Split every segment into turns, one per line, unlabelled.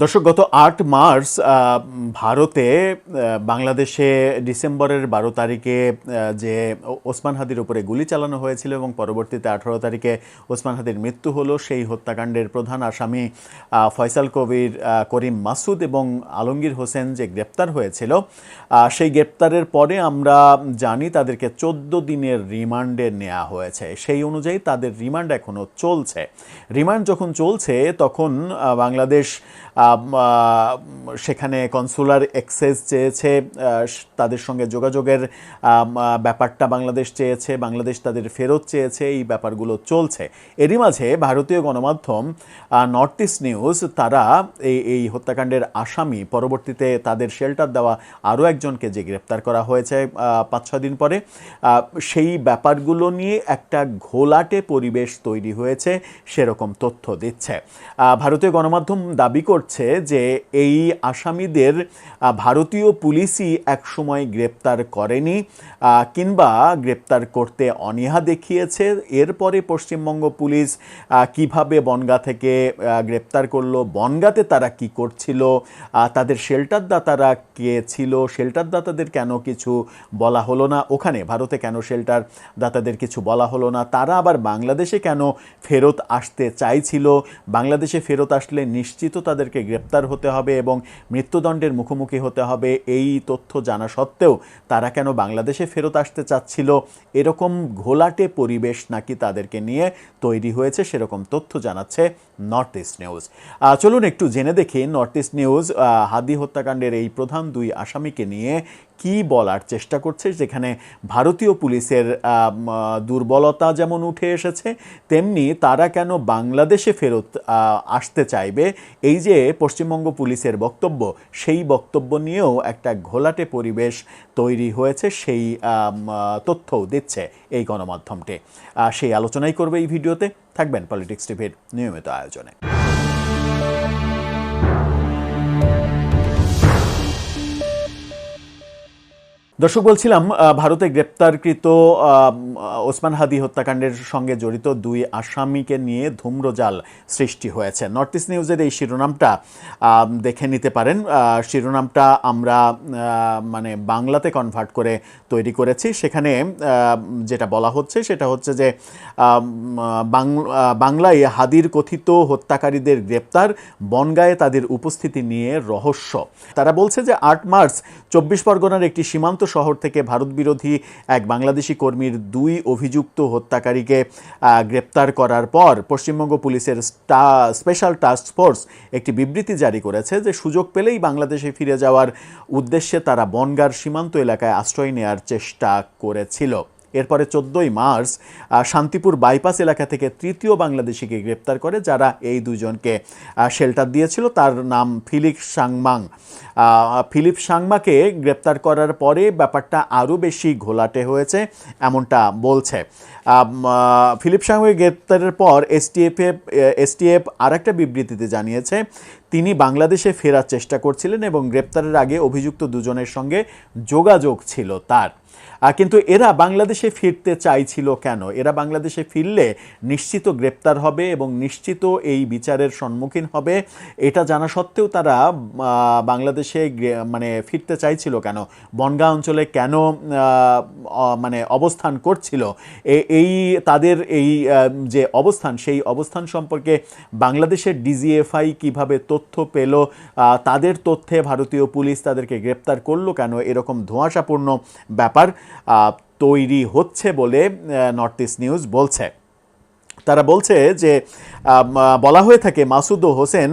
দর্শক, গত ৮ মার্চ ভারতে বাংলাদেশে ডিসেম্বরের ১২ তারিখে যে ওসমান হাদির উপরে গুলি চালানো হয়েছিল এবং পরবর্তীতে ১৮ তারিখে ওসমান হাদির মৃত্যু হলো, সেই হত্যাকাণ্ডের প্রধান আসামি ফয়সাল করিম মাসুদ এবং আলমগীর হোসেন যে গ্রেপ্তার হয়েছিল, সেই গ্রেপ্তারের পরে আমরা জানি তাদেরকে ১৪ দিনের রিমান্ডে নেওয়া হয়েছে। সেই অনুযায়ী তাদের রিমান্ড এখনও চলছে। রিমান্ড যখন চলছে তখন বাংলাদেশ সেখানে কনসুলার অ্যাক্সেস চেয়েছে, তাদের সঙ্গে যোগাযোগের ব্যাপারটা বাংলাদেশ চেয়েছে, বাংলাদেশ তাদের ফেরত চেয়েছে। এই ব্যাপারগুলো চলছে। এরই মাঝে ভারতীয় গণমাধ্যম নর্থ ইস্ট নিউজ তারা এই হত্যাকাণ্ডের আসামি, পরবর্তীতে তাদের শেল্টার দেওয়া আরও একজনকে যে গ্রেপ্তার করা হয়েছে ৫-৬ দিন পরে, সেই ব্যাপারগুলো নিয়ে একটা ঘোলাটে পরিবেশ তৈরি হয়েছে সেরকম তথ্য দিচ্ছে। ভারতীয় গণমাধ্যম দাবি করছে যে এই আসামিদের ভারতীয় পুলিশই একসময় গ্রেপ্তার করেনি কিংবা গ্রেপ্তার করতে অনীহা দেখিয়েছে। এরপরে পশ্চিমবঙ্গ পুলিশ কিভাবে বনগাঁ থেকে গ্রেপ্তার করলো, বনগাঁতে তারা কি করছিল, তাদের শেল্টার দাতারা কে ছিল, শেল্টার দাতাদের কেন কিছু বলা হলো না, ওখানে ভারতে কেন শেল্টার দাতাদের কিছু বলা হলো না, তারা আবার বাংলাদেশে কেন ফেরত আসতে চাইছিল, বাংলাদেশে ফেরত আসলে নিশ্চিত তাদেরকে গ্রেপ্তার হতে হবে এবং মৃত্যুদণ্ডের মুখোমুখি হতে হবে, এই তথ্য জানা সত্ত্বেও তারা কেন বাংলাদেশে ফেরত আসতে চাচ্ছিল, এরকম ঘোলাটে পরিবেশ নাকি তাদেরকে নিয়ে তৈরি হয়েছে, সেরকম তথ্য জানাচ্ছে নর্থ ইস্ট নিউজ। চলুন একটু জেনে দেখি নর্থ ইস্ট নিউজ হাদি হত্যাকাণ্ডের এই প্রধান দুই আসামিকে নিয়ে কি বলার চেষ্টা করছে, যেখানে ভারতীয় পুলিশের দুর্বলতা যেমন উঠে এসেছে, তেমনি তারা কেন বাংলাদেশে ফেরত আসতে চাইবে, এই যে পশ্চিমবঙ্গ পুলিশের বক্তব্য, সেই বক্তব্য নিয়েও একটা ঘোলাটে পরিবেশ তৈরি হয়েছে, সেই তথ্যও দিচ্ছে এই গণমাধ্যমটি। সেই আলোচনাই করবে এই ভিডিওতে। থাকবেন পলিটিক্স টিভির নিয়মিত আয়োজনে। দর্শক, বলছিলাম ভারতে গ্রেপ্তারকৃত ওসমান হাদি হত্যাকাণ্ডের সঙ্গে জড়িত দুই আসামিকে নিয়ে ধূম্রজাল সৃষ্টি হয়েছে। নর্থ ইস্ট নিউজের এই শিরোনামটা দেখে নিতে পারেন। শিরোনামটা আমরা মানে বাংলাতে কনভার্ট করে তৈরি করেছি। সেখানে যেটা বলা হচ্ছে সেটা হচ্ছে যে বাংলায় হাদির কথিত হত্যাকারীদের গ্রেপ্তার, বনগাঁয়ে তাদের উপস্থিতি নিয়ে রহস্য। তারা বলছে যে ৮ মার্চ ২৪ পরগনার একটি সীমান্ত শহর থেকে ভারত বিরোধী এক বাংলাদেশি কর্মীর দুই অভিযুক্ত হত্যাকারীকে গ্রেপ্তার করার পর পশ্চিমবঙ্গ পুলিশের স্পেশাল টাস্ক ফোর্স একটি বিবৃতি জারি করেছে যে সুযোগ পেলেই বাংলাদেশে ফিরে যাওয়ার উদ্দেশ্যে তারা বনগাঁর সীমান্ত এলাকায় আশ্রয় নেওয়ার চেষ্টা করেছিল। এরপরে ১৪ই মার্চ শান্তিপুর বাইপাস এলাকা থেকে তৃতীয় বাংলাদেশিকে গ্রেপ্তার করে, যারা এই দুজনকে শেল্টার দিয়েছিল। তার নাম ফিলিপ সাংমাং। ফিলিপ সাংমাকে গ্রেপ্তার করার পরে ব্যাপারটা আরও বেশি ঘোলাটে হয়েছে এমনটা বলছে। ফিলিপ সাংমাকে গ্রেপ্তারের পর এসটিএফ আরেকটা বিবৃতিতে জানিয়েছে তিনি বাংলাদেশে ফেরার চেষ্টা করছিলেন এবং গ্রেপ্তারের আগে অভিযুক্ত দুজনের সঙ্গে যোগাযোগ ছিল তার। কিন্তু এরা বাংলাদেশে ফিরতে চাইছিল কেন? এরা বাংলাদেশে ফিরলে নিশ্চিত গ্রেপ্তার হবে এবং নিশ্চিত এই বিচারের সম্মুখীন হবে, এটা জানা সত্ত্বেও তারা বাংলাদেশে মানে ফিরতে চাইছিল কেন? বনগাঁ অঞ্চলে কেন মানে অবস্থান করছিল? এই তাদের এই যে অবস্থান, সেই অবস্থান সম্পর্কে বাংলাদেশের ডিজিএফআই কিভাবে তথ্য পেল? তাদের তথ্যে ভারতীয় পুলিশ তাদেরকে গ্রেপ্তার করলো কেন? এরকম ধোঁয়াশাপূর্ণ ব্যাপার তৈরি হচ্ছে বলে নর্থ ইস্ট নিউজ বলছে। তারা বলছে যে বলা হয়ে থাকে মাসুদ ও হোসেন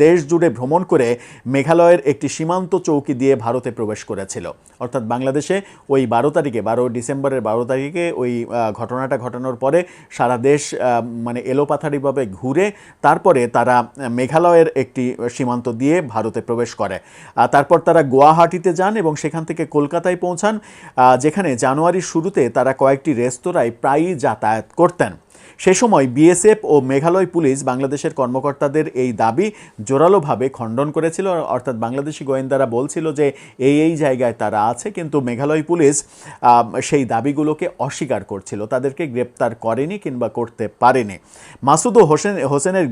দেশ জুড়ে ভ্রমণ করে মেঘালয়ের একটি সীমান্ত চৌকি দিয়ে ভারতে প্রবেশ করেছিল। অর্থাৎ বাংলাদেশে ওই 12 ডিসেম্বরের 12 তারিখে ওই ঘটনাটা ঘটানোর পরে সারা দেশ মানে এলোপাথারিভাবে ঘুরে তারপরে তারা মেঘালয়ের একটি সীমান্ত দিয়ে ভারতে প্রবেশ করে। তারপর তারা গুয়াহাটিতে যান এবং সেখান থেকে কলকাতায় পৌঁছান, যেখানে জানুয়ারির শুরুতে তারা কয়েকটি রেস্তোরাঁয় প্রায়ই যাতায়াত করতেন। সেই সময় বিএসএফ ও মেঘালয় পুলিশ বাংলাদেশের কর্মকর্তাদের এই দাবি জোরালোভাবে খণ্ডন করেছিল। অর্থাৎ বাংলাদেশি গোয়েন্দারা বলছিল যে এই জায়গায় তারা আছে, কিন্তু মেঘালয় পুলিশ সেই দাবিগুলোকে অস্বীকার করছিল, তাদেরকে গ্রেপ্তার করেনি কিংবা করতে পারেনি। মাসুদ ও হোসেনের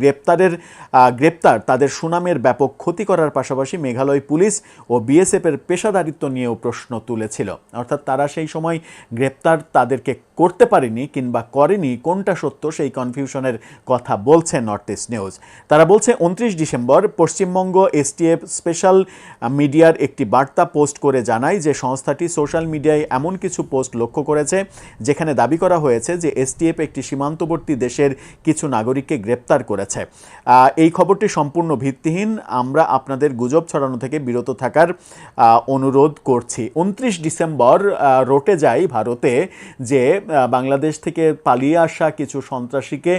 গ্রেপ্তার তাদের সুনামের ব্যাপক ক্ষতি করার পাশাপাশি মেঘালয় পুলিশ ও বিএসএফের পেশাদারিত্ব নিয়েও প্রশ্ন তুলেছিল। অর্থাৎ তারা সেই সময় গ্রেপ্তার তাদেরকে করতে পারেনি কিংবা করেনি, কোনটা সত্য সেই কনফিউশনের কথা বলছে নর্থ ইস্ট নিউজ। তারা বলছে 29 ডিসেম্বর পশ্চিমবঙ্গ এসটিএফ স্পেশাল মিডিয়ার একটি বার্তা পোস্ট করে জানায় যে সংস্থাটি সোশ্যাল মিডিয়ায় এমন কিছু পোস্ট লক্ষ্য করেছে যেখানে দাবি করা হয়েছে যে এসটিএফ একটি সীমান্তবর্তী দেশের কিছু নাগরিককে গ্রেপ্তার করেছে। এই খবরটি সম্পূর্ণ ভিত্তিহীন, আমরা আপনাদের গুজব ছড়ানো থেকে বিরত থাকার অনুরোধ করছি। 29 ডিসেম্বর রটে যায় ভারতে যে বাংলাদেশ থেকে পালিয়ে আসা কিছু সন্ত্রাসীকে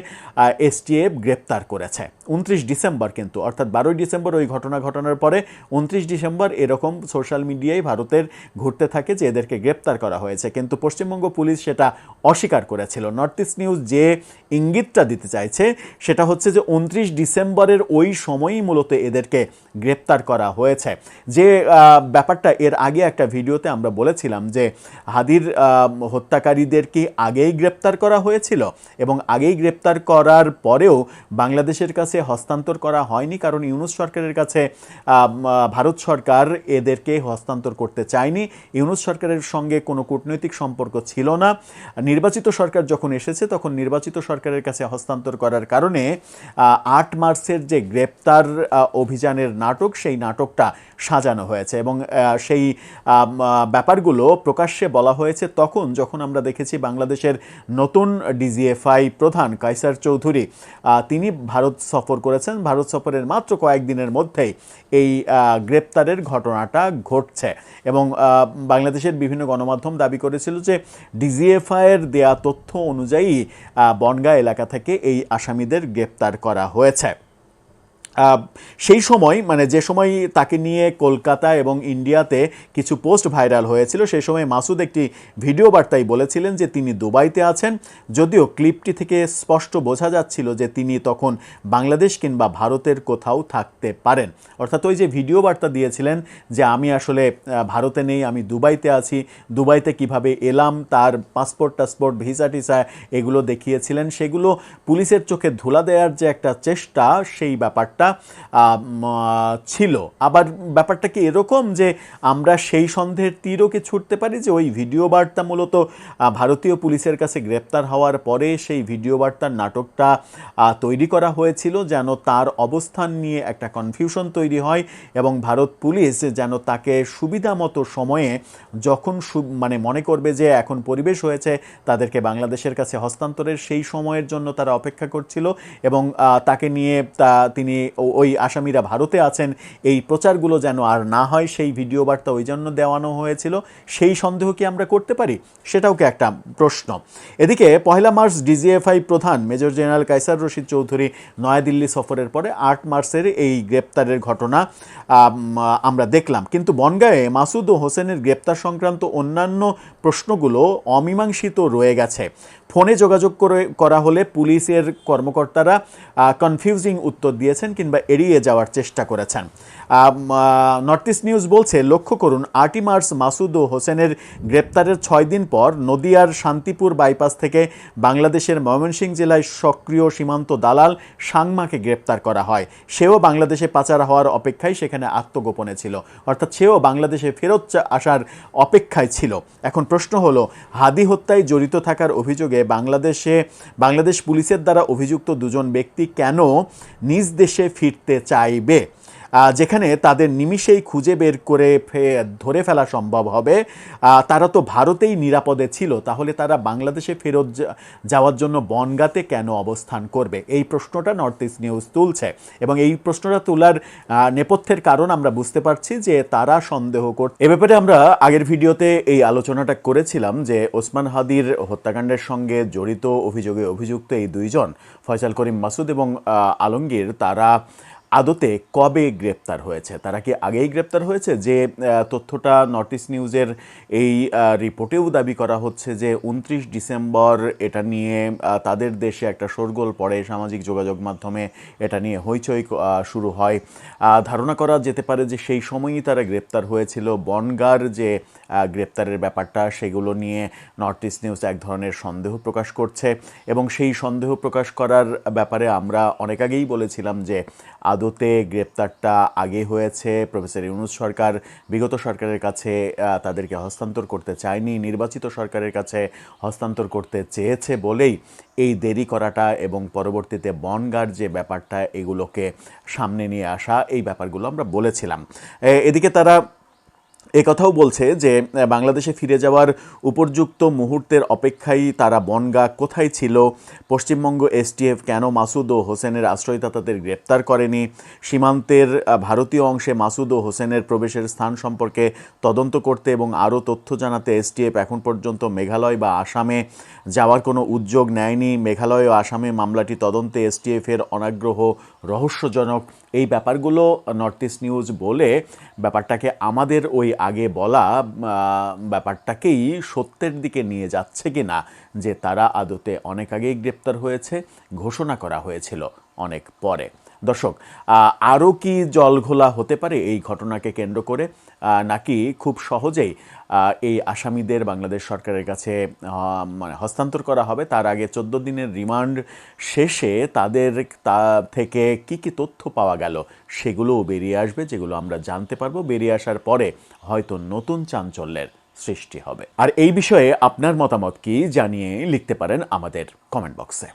এসটিএফ গ্রেপ্তার করেছে 29 ডিসেম্বর, কিন্তু অর্থাৎ 12 ডিসেম্বর ওই ঘটনা ঘটানোর পরে 29 ডিসেম্বর এরকম সোশ্যাল মিডিয়ায় ভারতের ঘুরতে থাকে যে এদেরকে গ্রেপ্তার করা হয়েছে, কিন্তু পশ্চিমবঙ্গ পুলিশ সেটা অস্বীকার করেছিল। নর্থ ইস্ট নিউজ যে ইঙ্গিতটা দিতে চাইছে সেটা হচ্ছে যে 29 ডিসেম্বরের ওই সময়ই মূলত এদেরকে গ্রেপ্তার করা হয়েছে। যে ব্যাপারটা এর আগে একটা ভিডিওতে আমরা বলেছিলাম যে হাদির হত্যাকারীদের কি আগেই গ্রেপ্তার করা হয়েছিল এবং আগেই গ্রেপ্তার করার পরেও বাংলাদেশের কাছে হস্তান্তর করা হয়নি, কারণ ইউনূস সরকারের কাছে ভারত সরকার এদেরকে হস্তান্তর করতে চায়নি। ইউনূস সরকারের সঙ্গে কোনো কূটনৈতিক সম্পর্ক ছিল না। নির্বাচিত সরকার যখন এসেছে তখন নির্বাচিত সরকারের কাছে হস্তান্তর করার কারণে 8 মার্চের যে গ্রেপ্তার অভিযানের নাটক, সেই নাটকটা সাজানো হয়েছে এবং সেই ব্যাপারগুলো প্রকাশ্যে বলা হয়েছে তখন যখন আমরা দেখেছি বাংলাদেশের নতুন ডিজিএফআই প্রধান কায়সার চৌধুরী তিনি ভারত সফর করেছেন। ভারত সফরের মাত্র কয়েকদিনের মধ্যেই এই গ্রেপ্তারের ঘটনাটা ঘটছে এবং বাংলাদেশের বিভিন্ন গণমাধ্যম দাবি করেছিল যে ডিজিএফআইয়ের দেয়া তথ্য অনুযায়ী বনগাঁ এলাকা থেকে এই আসামিদের গ্রেপ্তার করা হয়েছে। সেই সময় মানে যে সময় তাকে নিয়ে কলকাতা এবং ইন্ডিয়াতে কিছু পোস্ট ভাইরাল হয়েছিল সেই সময় মাসুদ একটি ভিডিও বার্তায় বলেছিলেন যে তিনি দুবাইতে আছেন, যদিও ক্লিপটি থেকে স্পষ্ট বোঝা যাচ্ছিল যে তিনি তখন বাংলাদেশ কিংবা ভারতের কোথাও থাকতে পারেন। অর্থাৎ ওই যে ভিডিও বার্তা দিয়েছিলেন যে আমি আসলে ভারতে নেই, আমি দুবাইতে আছি, দুবাইতে কিভাবে এলাম, তার পাসপোর্ট টাসপোর্ট ভিসা টিসা এগুলো দেখিয়েছিলেন, সেগুলো পুলিশের চোখে ধুলা দেওয়ার যে একটা চেষ্টা সেই ব্যাপারটা ছিল। আবার ব্যাপারটা কি এরকম যে আমরা সেই সন্দেহের তীরও কি ছুটতে পারি যে ওই ভিডিও বার্তা মূলত ভারতীয় পুলিশের কাছে গ্রেপ্তার হওয়ার পরে সেই ভিডিও বার্তার নাটকটা তৈরি করা হয়েছিল যেন তার অবস্থান নিয়ে একটা কনফিউশন তৈরি হয় এবং ভারত পুলিশ যেন তাকে সুবিধা মতো সময়ে যখন মানে মনে করবে যে এখন পরিবেশ হয়েছে তাদেরকে বাংলাদেশের কাছে হস্তান্তরের, সেই সময়ের জন্য তারা অপেক্ষা করছিল এবং তাকে নিয়ে তিনি ওই আসামিরা ভারতে আছেন এই প্রচারগুলো যেন আর না হয়, সেই ভিডিও বার্তা ওই জন্য দেওয়ানো হয়েছিল। সেই সন্দেহ কি আমরা করতে পারি, সেটাও কি একটা প্রশ্ন। এদিকে 1 মার্চ ডিজিএফআই প্রধান মেজর জেনারেল কায়সার রশিদ চৌধুরী নয়াদিল্লি সফরের পরে 8 মার্চের এই গ্রেপ্তারের ঘটনা আমরা দেখলাম, কিন্তু বনগাঁয়ে মাসুদ ও হোসেনের গ্রেপ্তার সংক্রান্ত অন্যান্য প্রশ্নগুলো অমীমাংসিত রয়ে গেছে। ফোনে যোগাযোগ করা হলে পুলিশের কর্মকর্তারা কনফিউজিং উত্তর দিয়েছেন কিংবা এড়িয়ে যাওয়ার চেষ্টা করেছেন। নর্থ ইস্ট নিউজ বলছে, লক্ষ্য করুন 8 মার্চ মাসুদ ও হোসেনের গ্রেপ্তারের 6 দিন পর নদিয়ার শান্তিপুর বাইপাস থেকে বাংলাদেশের ময়মনসিংহ জেলায় সক্রিয় সীমান্ত দালাল সাংমাকে গ্রেপ্তার করা হয়। সেও বাংলাদেশে পাচার হওয়ার অপেক্ষায় সেখানে আত্মগোপনে ছিল, অর্থাৎ সেও বাংলাদেশে ফেরত আসার অপেক্ষায় ছিল। এখন প্রশ্ন হলো, হাদি হত্যায় জড়িত থাকার অভিযোগে বাংলাদেশ পুলিশের দ্বারা অভিযুক্ত দুজন ব্যক্তি কেন নিজ দেশে ফিরতে চাইবে, যেখানে তাদের নিমিষেই খুঁজে বের করে ধরে ফেলা সম্ভব হবে? তারা তো ভারতেই নিরাপদে ছিল, তাহলে তারা বাংলাদেশে ফেরত যাওয়ার জন্য বনগাঁতে কেন অবস্থান করবে? এই প্রশ্নটা নর্থ ইস্ট নিউজ তুলছে এবং এই প্রশ্নটা তোলার নেপথ্যের কারণ আমরা বুঝতে পারছি যে তারা সন্দেহ করছে। এ ব্যাপারে আমরা আগের ভিডিওতে এই আলোচনাটা করেছিলাম যে ওসমান হাদির হত্যাকাণ্ডের সঙ্গে জড়িত অভিযোগে অভিযুক্ত এই দুইজন ফয়সাল করিম মাসুদ এবং আলমগীর, তারা আদতে কবে গ্রেপ্তার হয়েছে, তারা কি আগেই গ্রেপ্তার হয়েছে? যে তথ্যটা নর্থ ইস্ট নিউজের এই রিপোর্টেও দাবি করা হচ্ছে যে 29 ডিসেম্বর এটা নিয়ে তাদের দেশে একটা শোরগোল পড়ে, সামাজিক যোগাযোগ মাধ্যমে এটা নিয়ে হইচই শুরু হয়। ধারণা করা যেতে পারে যে সেই সময়ই তারা গ্রেপ্তার হয়েছিল। বনগাঁর যে গ্রেপ্তারের ব্যাপারটা, সেগুলো নিয়ে নর্থ ইস্ট নিউজ এক ধরনের সন্দেহ প্রকাশ করছে, এবং সেই সন্দেহ প্রকাশ করার ব্যাপারে আমরা অনেক আগেই বলেছিলাম যে আদতে গ্রেপ্তারটা আগে হয়েছে। প্রফেসর ইউনূস সরকার বিগত সরকারের কাছে তাদেরকে হস্তান্তর করতে চায়নি, নির্বাচিত সরকারের কাছে হস্তান্তর করতে চেয়েছে বলেই এই দেরি করাটা, এবং পরবর্তীতে বনগাঁর যে ব্যাপারটা, এগুলোকে সামনে নিয়ে আসা, এই ব্যাপারগুলো আমরা বলেছিলাম। এদিকে তারা কথাও বলছে যে বাংলাদেশে ফিরে যাওয়ার উপযুক্ত মুহূর্তের অপেক্ষায় তারা বনগাঁ কোথায় ছিল, পশ্চিমবঙ্গ এসটিএফ কেন মাসুদ ও হোসেনের আশ্রয়দাতাদের গ্রেপ্তার করেনি, সীমান্তের ভারতীয় অংশে মাসুদ ও হোসেনের প্রবেশের স্থান সম্পর্কে তদন্ত করতে এবং আরও তথ্য জানাতে এসটিএফ এখন পর্যন্ত মেঘালয় বা আসামে যাওয়ার কোনো উদ্যোগ নেয়নি, মেঘালয় ও আসামে মামলাটি তদন্তে এসটিএফের অনাগ্রহ রহস্যজনক। এই ব্যাপারগুলো নর্থ ইস্ট নিউজ বলে ব্যাপারটাকে আমাদের ওই আগে বলা ব্যাপারটাকেই সত্যের দিকে নিয়ে যাচ্ছে কিনা, যে তারা আদতে অনেক আগেই গ্রেপ্তার হয়েছে, ঘোষণা করা হয়েছিল অনেক পরে। দর্শক, আরও কি জলঘোলা হতে পারে এই ঘটনাকে কেন্দ্র করে, নাকি খুব সহজেই এই আসামিদের বাংলাদেশ সরকারের কাছে মানে হস্তান্তর করা হবে? তার আগে 14 দিনের রিমান্ড শেষে তাদের থেকে কি কি তথ্য পাওয়া গেল সেগুলোও বেরিয়ে আসবে, যেগুলো আমরা জানতে পারবো। বেরিয়ে আসার পরে হয়তো নতুন চাঞ্চল্যের সৃষ্টি হবে। আর এই বিষয়ে আপনার মতামত কি জানিয়ে লিখতে পারেন আমাদের কমেন্ট বক্সে।